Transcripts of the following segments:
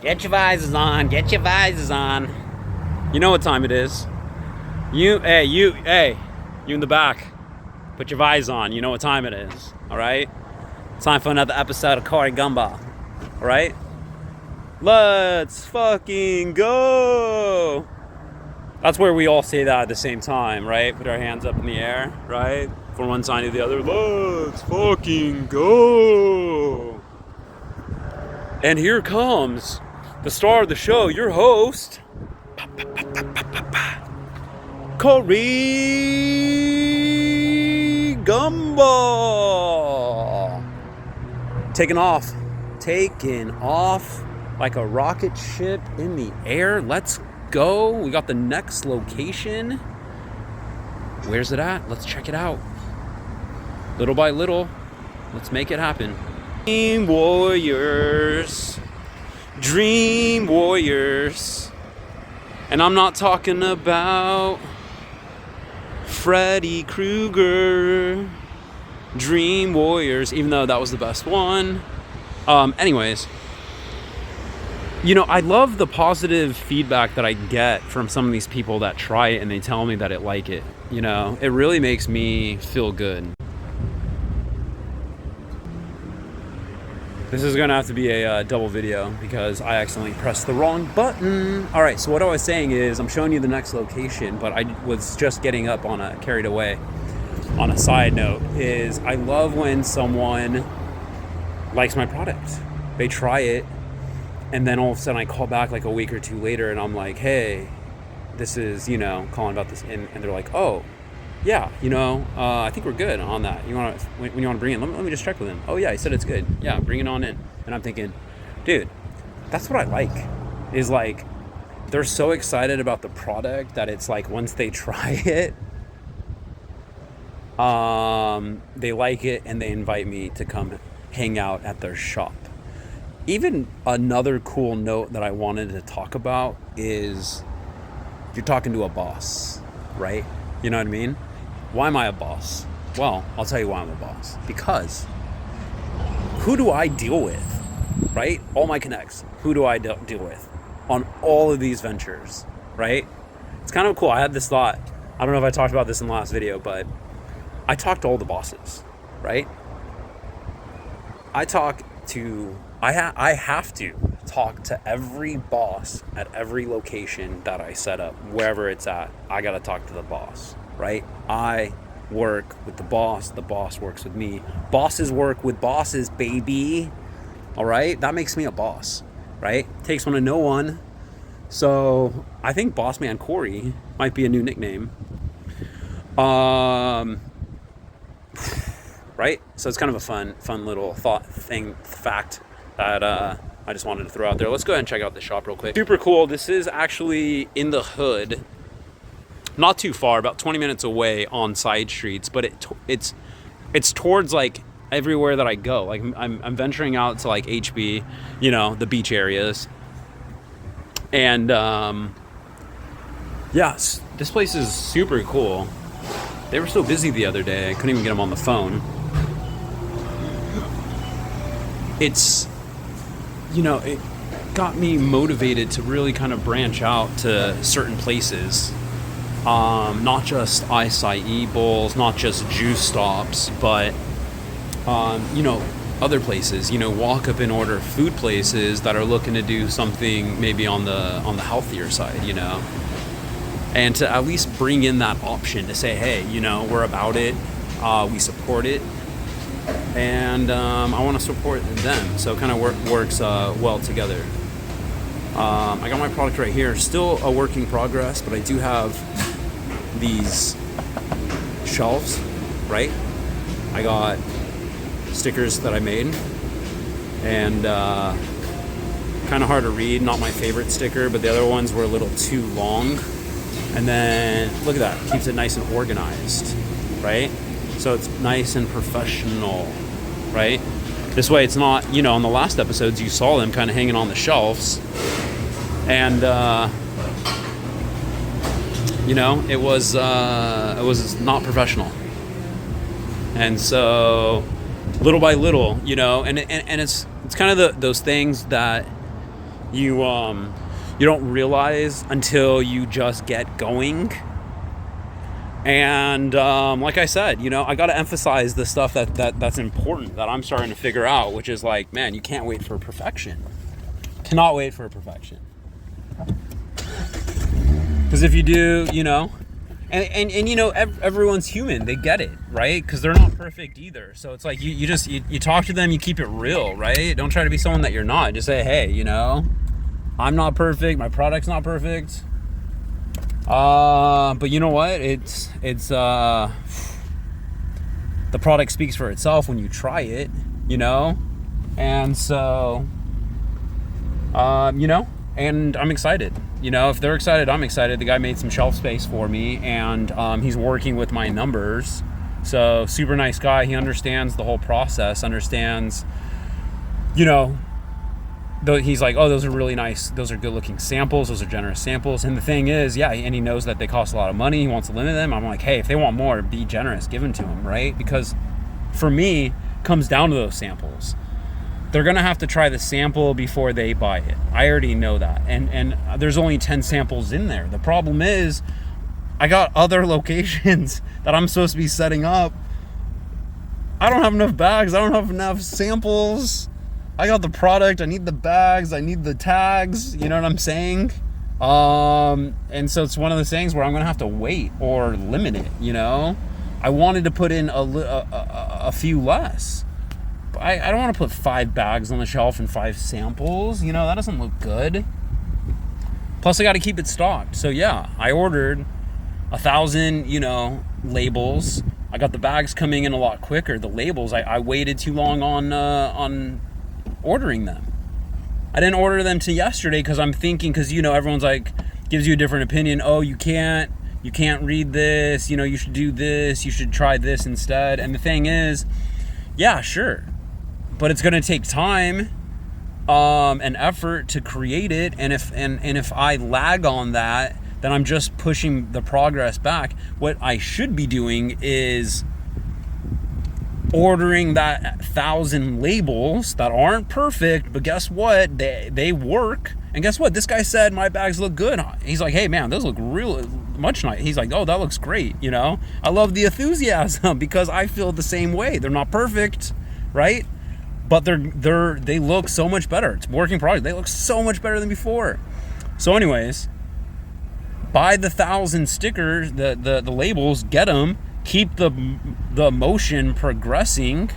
Get your visors on. Get your visors on. You know what time it is. You in the back. Put your visors on. You know what time it is. All right? Time for another episode of Corey Gumball. All right? Let's fucking go. That's where we all say that at the same time, right? Put our hands up in the air, right? From one side to the other. Let's fucking go. And here comes the star of the show, your host, Corey Gumball. Taking off like a rocket ship in the air. Let's go. We got the next location. Where's it at? Let's check it out. Little by little, let's make it happen. Dream Warriors. And I'm not talking about Freddy Krueger. Dream Warriors, even though that was the best one. Anyways, I love the positive feedback that I get from some of these people that try it and they tell me that it like it. It really makes me feel good. This is gonna have to be a double video because I accidentally pressed the wrong button. All right, so what I was saying is I'm showing you the next location, but I was just getting up carried away. On a side note is I love when someone likes my product. They try it, and then all of a sudden I call back like a week or two later and I'm like, hey, this is, calling about this. And they're like, oh, yeah, I think we're good on that. When you want to bring it in, let me just check with him. Oh yeah, he said it's good. Yeah, bring it on in. And I'm thinking, dude, that's what I like. Is like, they're so excited about the product that it's like once they try it, they like it and they invite me to come hang out at their shop. Even another cool note that I wanted to talk about is if you're talking to a boss, right? You know what I mean? Why am I a boss? Well, I'll tell you why I'm a boss. Because who do I deal with, right? All my connects. Who do I deal with on all of these ventures, right? It's kind of cool. I had this thought. I don't know if I talked about this in the last video, but I talk to all the bosses, right? I have to talk to every boss at every location that I set up, wherever it's at. I got to talk to the boss, right? I work with the boss works with me. Bosses work with bosses, baby. All right? That makes me a boss, right? Takes one to know one. So I think Boss Man Corey might be a new nickname. Right? So it's kind of a fun little fact that I just wanted to throw out there. Let's go ahead and check out the shop real quick. Super cool. This is actually in the hood. Not too far, about 20 minutes away on side streets, but it's towards like everywhere that I go. Like I'm venturing out to like HB, the beach areas. And yes, this place is super cool. They were so busy the other day, I couldn't even get them on the phone. It got me motivated to really kind of branch out to certain places. Not just acai bowls, not just juice stops, but, other places, walk up and order food places that are looking to do something maybe on the healthier side, and to at least bring in that option to say, hey, we're about it, we support it, and I want to support them. So it kind of works well together. I got my product right here, still a work in progress, but I do have these shelves, right? I got stickers that I made, and kind of hard to read, not my favorite sticker, but the other ones were a little too long. And then look at that, keeps it nice and organized, right? So it's nice and professional, right? This way it's not, on the last episodes you saw them kind of hanging on the shelves, and it was not professional. And so little by little, and it's kind of those things that You don't realize until you just get going. And like I said, I got to emphasize the stuff that's important that I'm starting to figure out, which is like, man, you can't wait for perfection. Cannot wait for perfection. Because if you do, and everyone's human, they get it, right? Because they're not perfect either. So it's like you talk to them, you keep it real, right? Don't try to be someone that you're not. Just say, hey, I'm not perfect, my product's not perfect. But you know what? It's the product speaks for itself when you try it, and so and I'm excited. If they're excited, I'm excited. The guy made some shelf space for me, and he's working with my numbers. So super nice guy. He understands the whole process, understands, he's like, oh, those are really nice. Those are good looking samples. Those are generous samples. And the thing is, yeah, and he knows that they cost a lot of money. He wants to limit them. I'm like, hey, if they want more, be generous, give them to them, right? Because for me, it comes down to those samples. They're going to have to try the sample before they buy it. I already know that. And there's only 10 samples in there. The problem is I got other locations that I'm supposed to be setting up. I don't have enough bags. I don't have enough samples. I got the product. I need the bags. I need the tags. You know what I'm saying? And so it's one of those things where I'm going to have to wait or limit it, I wanted to put in a few less. I don't want to put 5 bags on the shelf and 5 samples. That doesn't look good. Plus, I got to keep it stocked. So, yeah, I ordered 1,000, labels. I got the bags coming in a lot quicker. The labels, I waited too long on ordering them. I didn't order them till yesterday because I'm thinking, because, everyone's like, gives you a different opinion. Oh, you can't read this. You should do this. You should try this instead. And the thing is, yeah, sure. But it's going to take time and effort to create it. And if I lag on that, then I'm just pushing the progress back. What I should be doing is ordering that 1,000 labels that aren't perfect, but guess what? They work. And guess what? This guy said my bags look good. He's like, hey man, those look real much nice. He's like, oh, that looks great. I love the enthusiasm because I feel the same way. They're not perfect, right? But they look so much better. It's working product. They look so much better than before. So anyways, buy the 1,000 stickers, the labels, get them, keep the motion progressing,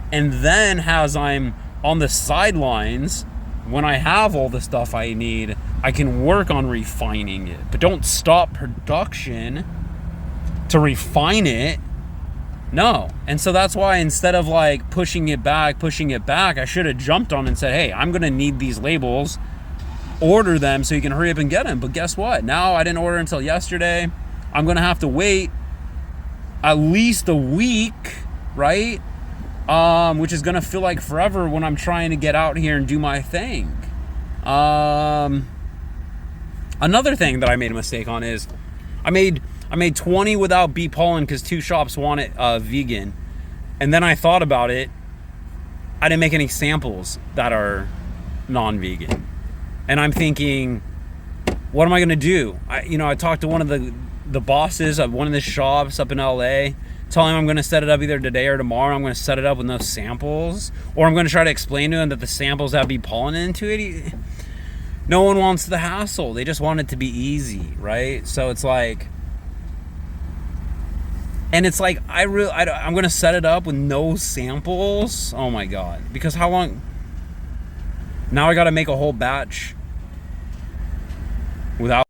and then as I'm on the sidelines, when I have all the stuff I need, I can work on refining it. But don't stop production to refine it. No. And so that's why instead of like pushing it back, I should have jumped on and said, hey, I'm going to need these labels. Order them so you can hurry up and get them. But guess what? Now I didn't order until yesterday. I'm going to have to wait at least a week, right? Which is going to feel like forever when I'm trying to get out here and do my thing. Another thing that I made a mistake on is I made 20 without bee pollen because 2 shops want it vegan. And then I thought about it. I didn't make any samples that are non-vegan. And I'm thinking, what am I going to do? I talked to one of the bosses of one of the shops up in LA, telling him I'm going to set it up either today or tomorrow. I'm going to set it up with no samples. Or I'm going to try to explain to him that the samples have bee pollen into it. No one wants the hassle. They just want it to be easy, right? So it's like... And it's like, I'm going to set it up with no samples. Oh my God. Because how long? Now I got to make a whole batch without